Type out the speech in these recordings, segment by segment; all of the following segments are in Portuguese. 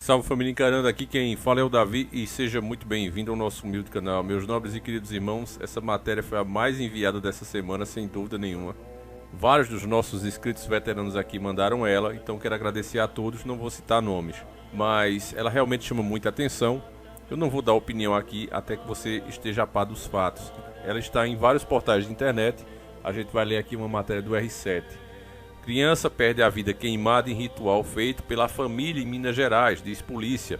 Salve família encarando, aqui quem fala é o Davi e seja muito bem-vindo ao nosso humilde canal. Meus nobres e queridos irmãos, essa matéria foi a mais enviada dessa semana, sem dúvida nenhuma. Vários dos nossos inscritos veteranos aqui mandaram ela, então quero agradecer a todos, não vou citar nomes. Mas ela realmente chama muita atenção. Eu não vou dar opinião aqui até que você esteja a par dos fatos. Ela está em vários portais de internet, a gente vai ler aqui uma matéria do R7. Criança perde a vida queimada em ritual feito pela família em Minas Gerais, diz polícia.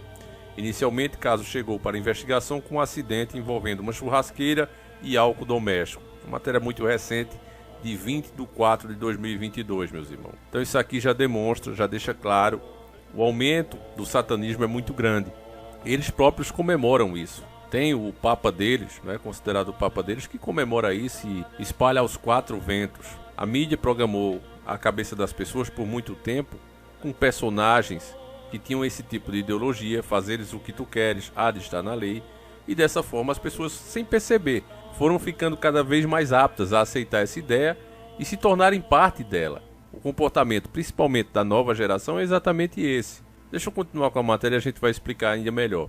Inicialmente, o caso chegou para investigação com um acidente envolvendo uma churrasqueira e álcool doméstico. Uma matéria muito recente, de 20 de 4 de 2022, meus irmãos. Então isso aqui já demonstra, já deixa claro, o aumento do satanismo é muito grande. Eles próprios comemoram isso. Tem o Papa deles, né, considerado o Papa deles, que comemora isso e espalha aos quatro ventos. A mídia programou a cabeça das pessoas por muito tempo com personagens que tinham esse tipo de ideologia, fazeres o que tu queres, há de estar na lei, e dessa forma as pessoas, sem perceber, foram ficando cada vez mais aptas a aceitar essa ideia e se tornarem parte dela. O comportamento, principalmente da nova geração, é exatamente esse. Deixa eu continuar com a matéria e a gente vai explicar ainda melhor.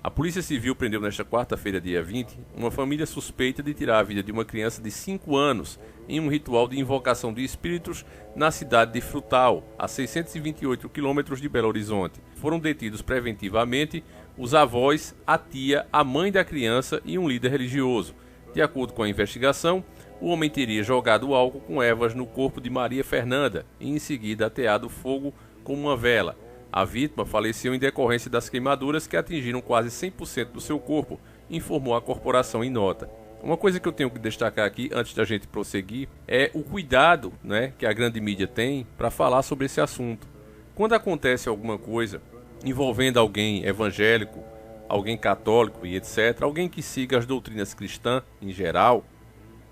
A Polícia Civil prendeu nesta quarta-feira, dia 20, uma família suspeita de tirar a vida de uma criança de 5 anos em um ritual de invocação de espíritos na cidade de Frutal, a 628 quilômetros de Belo Horizonte. Foram detidos preventivamente os avós, a tia, a mãe da criança e um líder religioso. De acordo com a investigação, o homem teria jogado álcool com ervas no corpo de Maria Fernanda e em seguida ateado fogo com uma vela. A vítima faleceu em decorrência das queimaduras que atingiram quase 100% do seu corpo, informou a corporação em nota. Uma coisa que eu tenho que destacar aqui, antes da gente prosseguir, é o cuidado, que a grande mídia tem para falar sobre esse assunto. Quando acontece alguma coisa envolvendo alguém evangélico, alguém católico e etc., alguém que siga as doutrinas cristãs em geral,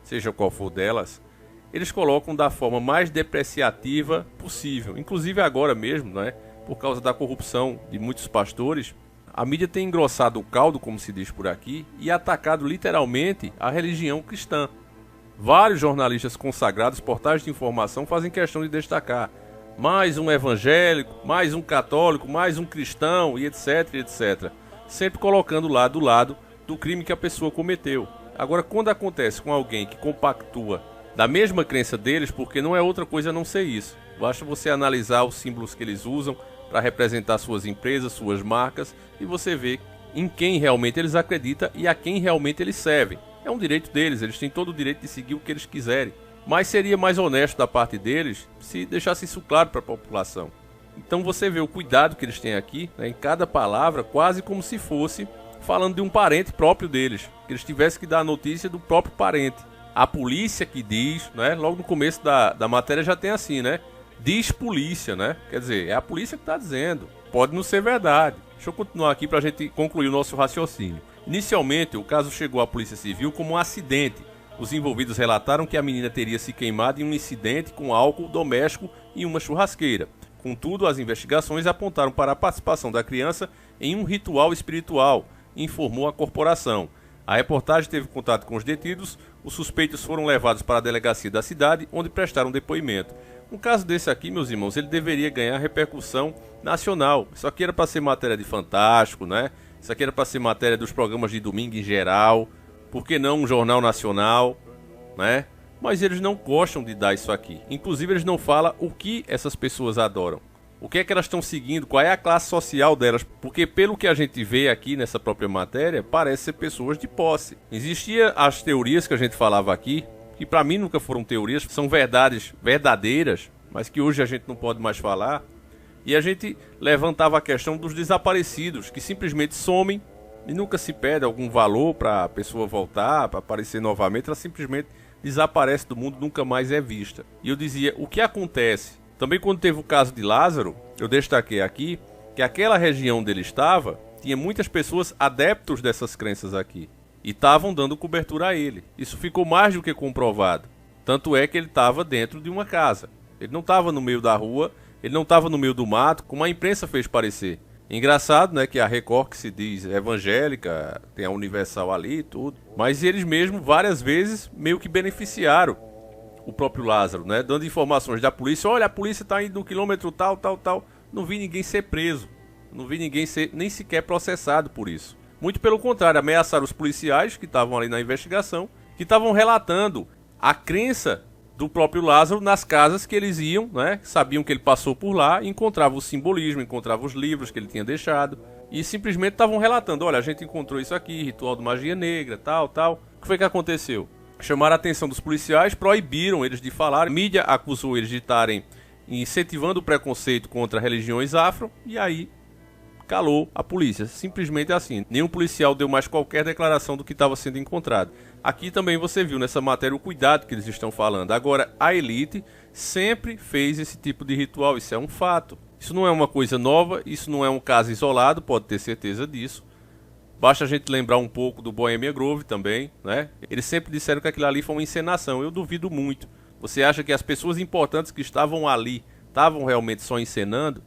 seja qual for delas, eles colocam da forma mais depreciativa possível. Inclusive agora mesmo, por causa da corrupção de muitos pastores, a mídia tem engrossado o caldo, como se diz por aqui, e atacado literalmente a religião cristã. Vários jornalistas consagrados, portais de informação, fazem questão de destacar mais um evangélico, mais um católico, mais um cristão e etc, etc. Sempre colocando lá do lado do crime que a pessoa cometeu. Agora, quando acontece com alguém que compactua da mesma crença deles, porque não é outra coisa a não ser isso. Basta você analisar os símbolos que eles usam para representar suas empresas, suas marcas, e você vê em quem realmente eles acreditam e a quem realmente eles servem. É um direito deles, eles têm todo o direito de seguir o que eles quiserem. Mas seria mais honesto da parte deles se deixasse isso claro para a população. Então você vê o cuidado que eles têm aqui, em cada palavra, quase como se fosse falando de um parente próprio deles, que eles tivessem que dar a notícia do próprio parente. A polícia que diz, logo no começo da matéria já tem assim, diz polícia, quer dizer, é a polícia que está dizendo, pode não ser verdade. Deixa eu continuar aqui para a gente concluir o nosso raciocínio. Inicialmente, o caso chegou à Polícia Civil como um acidente. Os envolvidos relataram que a menina teria se queimado em um incidente com álcool doméstico em uma churrasqueira. Contudo, as investigações apontaram para a participação da criança em um ritual espiritual, informou a corporação. A reportagem teve contato com os detidos, os suspeitos foram levados para a delegacia da cidade, onde prestaram depoimento. Um caso desse aqui, meus irmãos, ele deveria ganhar repercussão nacional. Isso aqui era para ser matéria de Fantástico, Isso aqui era para ser matéria dos programas de domingo em geral. Por que não um jornal nacional, Mas eles não gostam de dar isso aqui. Inclusive, eles não falam o que essas pessoas adoram. O que é que elas estão seguindo? Qual é a classe social delas? Porque pelo que a gente vê aqui nessa própria matéria, parece ser pessoas de posse. Existiam as teorias que a gente falava aqui, que para mim nunca foram teorias, são verdades verdadeiras, mas que hoje a gente não pode mais falar. E a gente levantava a questão dos desaparecidos, que simplesmente somem e nunca se pede algum valor para a pessoa voltar, para aparecer novamente, ela simplesmente desaparece do mundo, nunca mais é vista. E eu dizia, o que acontece? Também quando teve o caso de Lázaro, eu destaquei aqui que aquela região onde ele estava, tinha muitas pessoas adeptos dessas crenças aqui. E estavam dando cobertura a ele. Isso ficou mais do que comprovado. Tanto é que ele estava dentro de uma casa. Ele não estava no meio da rua, ele não estava no meio do mato, como a imprensa fez parecer. Engraçado, que a Record, que se diz evangélica, tem a Universal ali e tudo. Mas eles mesmos, várias vezes, meio que beneficiaram o próprio Lázaro, dando informações da polícia. Olha, a polícia está indo no quilômetro tal. Não vi ninguém ser preso. Não vi ninguém ser nem sequer processado por isso. Muito pelo contrário, ameaçaram os policiais que estavam ali na investigação, que estavam relatando a crença do próprio Lázaro nas casas que eles iam, né? Sabiam que ele passou por lá, encontravam o simbolismo, encontravam os livros que ele tinha deixado e simplesmente estavam relatando, olha, a gente encontrou isso aqui, ritual de magia negra, tal. O que foi que aconteceu? Chamaram a atenção dos policiais, proibiram eles de falar, a mídia acusou eles de estarem incentivando o preconceito contra religiões afro e aí calou a polícia, simplesmente assim. Nenhum policial deu mais qualquer declaração do que estava sendo encontrado. Aqui também você viu nessa matéria o cuidado que eles estão falando. Agora, a elite sempre fez esse tipo de ritual, isso é um fato. Isso não é uma coisa nova, isso não é um caso isolado, pode ter certeza disso. Basta a gente lembrar um pouco do Bohemian Grove também, né? Eles sempre disseram que aquilo ali foi uma encenação, eu duvido muito. Você acha que as pessoas importantes que estavam ali estavam realmente só encenando?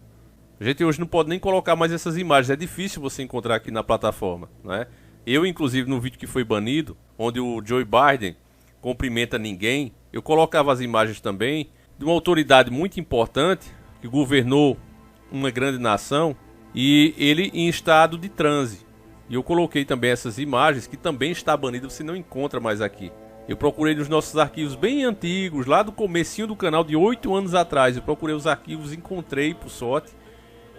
A gente hoje não pode nem colocar mais essas imagens, é difícil você encontrar aqui na plataforma, né? Eu, inclusive, no vídeo que foi banido, onde o Joe Biden cumprimenta ninguém, eu colocava as imagens também de uma autoridade muito importante que governou uma grande nação e ele em estado de transe. E eu coloquei também essas imagens que também está banido, você não encontra mais aqui. Eu procurei nos nossos arquivos bem antigos, lá do comecinho do canal de 8 anos atrás, eu procurei os arquivos, encontrei por sorte.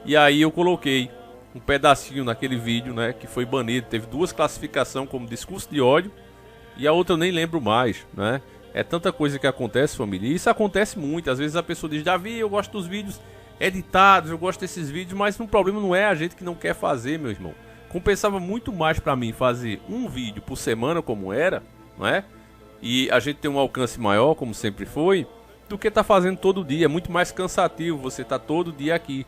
E aí eu coloquei um pedacinho naquele vídeo, né, que foi banido. Teve duas classificações como discurso de ódio e a outra eu nem lembro mais, né? É tanta coisa que acontece, família. E isso acontece muito. Às vezes a pessoa diz, Davi, eu gosto dos vídeos editados, eu gosto desses vídeos, mas o problema não é a gente que não quer fazer, meu irmão. Compensava muito mais pra mim fazer um vídeo por semana, como era, não é? E a gente tem um alcance maior, como sempre foi, do que tá fazendo todo dia. É muito mais cansativo você tá todo dia aqui.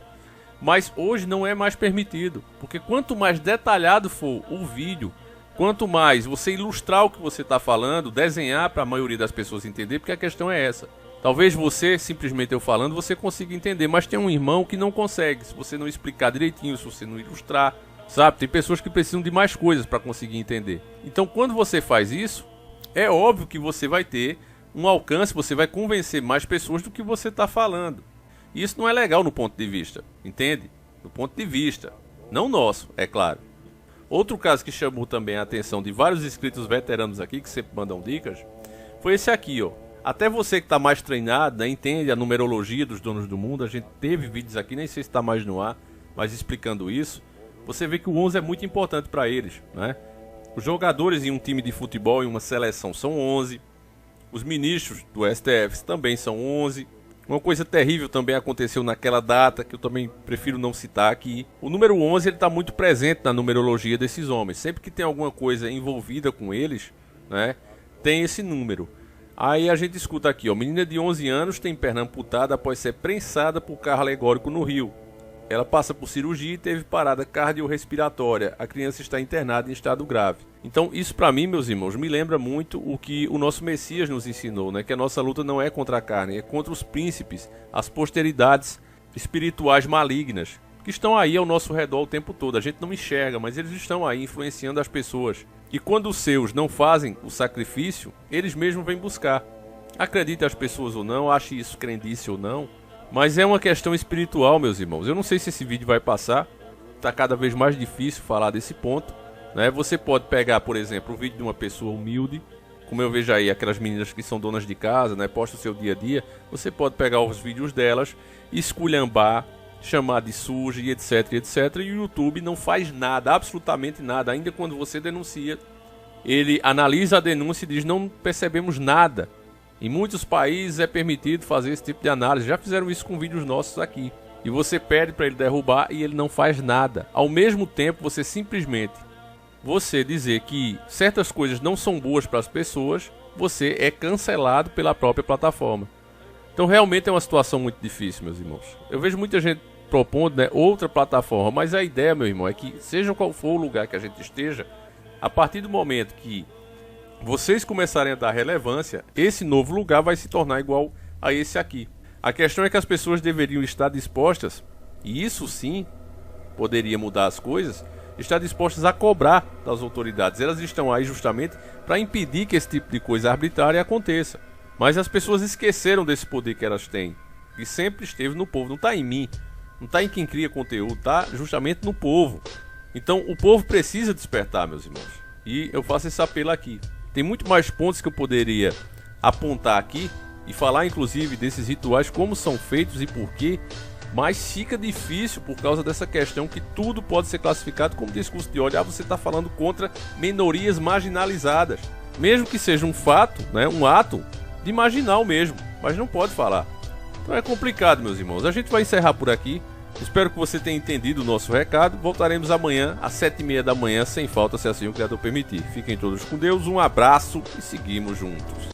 Mas hoje não é mais permitido, porque quanto mais detalhado for o vídeo, quanto mais você ilustrar o que você está falando, desenhar para a maioria das pessoas entender, porque a questão é essa. Talvez você, simplesmente eu falando, você consiga entender, mas tem um irmão que não consegue, se você não explicar direitinho, se você não ilustrar, sabe? Tem pessoas que precisam de mais coisas para conseguir entender. Então quando você faz isso, é óbvio que você vai ter um alcance, você vai convencer mais pessoas do que você está falando. E isso não é legal no ponto de vista, entende? No ponto de vista, não nosso, é claro. Outro caso que chamou também a atenção de vários inscritos veteranos aqui, que sempre mandam dicas, foi esse aqui, ó. Até você que está mais treinado, né, entende a numerologia dos donos do mundo, a gente teve vídeos aqui, nem sei se está mais no ar, mas explicando isso, você vê que o 11 é muito importante para eles, né? Os jogadores em um time de futebol, em uma seleção, são 11. Os ministros do STF também são 11. Uma coisa terrível também aconteceu naquela data, que eu também prefiro não citar aqui. O número 11 está muito presente na numerologia desses homens. Sempre que tem alguma coisa envolvida com eles, né, tem esse número. Aí a gente escuta aqui, ó, menina de 11 anos tem perna amputada após ser prensada por carro alegórico no Rio. Ela passa por cirurgia e teve parada cardiorrespiratória. A criança está internada em estado grave. Então isso para mim, meus irmãos, me lembra muito o que o nosso Messias nos ensinou, né? Que a nossa luta não é contra a carne, é contra os príncipes, as posteridades espirituais malignas, que estão aí ao nosso redor o tempo todo. A gente não enxerga, mas eles estão aí influenciando as pessoas. E quando os seus não fazem o sacrifício, eles mesmos vêm buscar. Acredite as pessoas ou não, ache isso crendice ou não, mas é uma questão espiritual, meus irmãos. Eu não sei se esse vídeo vai passar, está cada vez mais difícil falar desse ponto, né? Você pode pegar, por exemplo, o vídeo de uma pessoa humilde, como eu vejo aí aquelas meninas que são donas de casa, né? Postam o seu dia a dia. Você pode pegar os vídeos delas, esculhambar, chamar de suja e etc, etc. E o YouTube não faz nada, absolutamente nada. Ainda quando você denuncia, ele analisa a denúncia e diz, não percebemos nada. Em muitos países é permitido fazer esse tipo de análise. Já fizeram isso com vídeos nossos aqui. E você pede para ele derrubar e ele não faz nada. Ao mesmo tempo, você simplesmente dizer que certas coisas não são boas para as pessoas, você é cancelado pela própria plataforma. Então realmente é uma situação muito difícil, meus irmãos. Eu vejo muita gente propondo, né, outra plataforma, mas a ideia, meu irmão, é que seja qual for o lugar que a gente esteja, a partir do momento que vocês começarem a dar relevância, esse novo lugar vai se tornar igual a esse aqui. A questão é que as pessoas deveriam estar dispostas, e isso sim poderia mudar as coisas, estar dispostas a cobrar das autoridades. Elas estão aí justamente para impedir que esse tipo de coisa arbitrária aconteça. Mas as pessoas esqueceram desse poder que elas têm, que sempre esteve no povo, não está em mim, Não está em quem cria conteúdo, está justamente no povo. Então o povo precisa despertar, meus irmãos. E eu faço esse apelo aqui. Tem muito mais pontos que eu poderia apontar aqui e falar inclusive desses rituais, como são feitos e por quê, mas fica difícil por causa dessa questão que tudo pode ser classificado como discurso de ódio. Você está falando contra minorias marginalizadas, mesmo que seja um fato, né, um ato de marginal mesmo, mas não pode falar. Então é complicado, meus irmãos. A gente vai encerrar por aqui. Espero que você tenha entendido o nosso recado. Voltaremos amanhã às 7h30 da manhã, sem falta, se assim o Criador permitir. Fiquem todos com Deus, um abraço e seguimos juntos.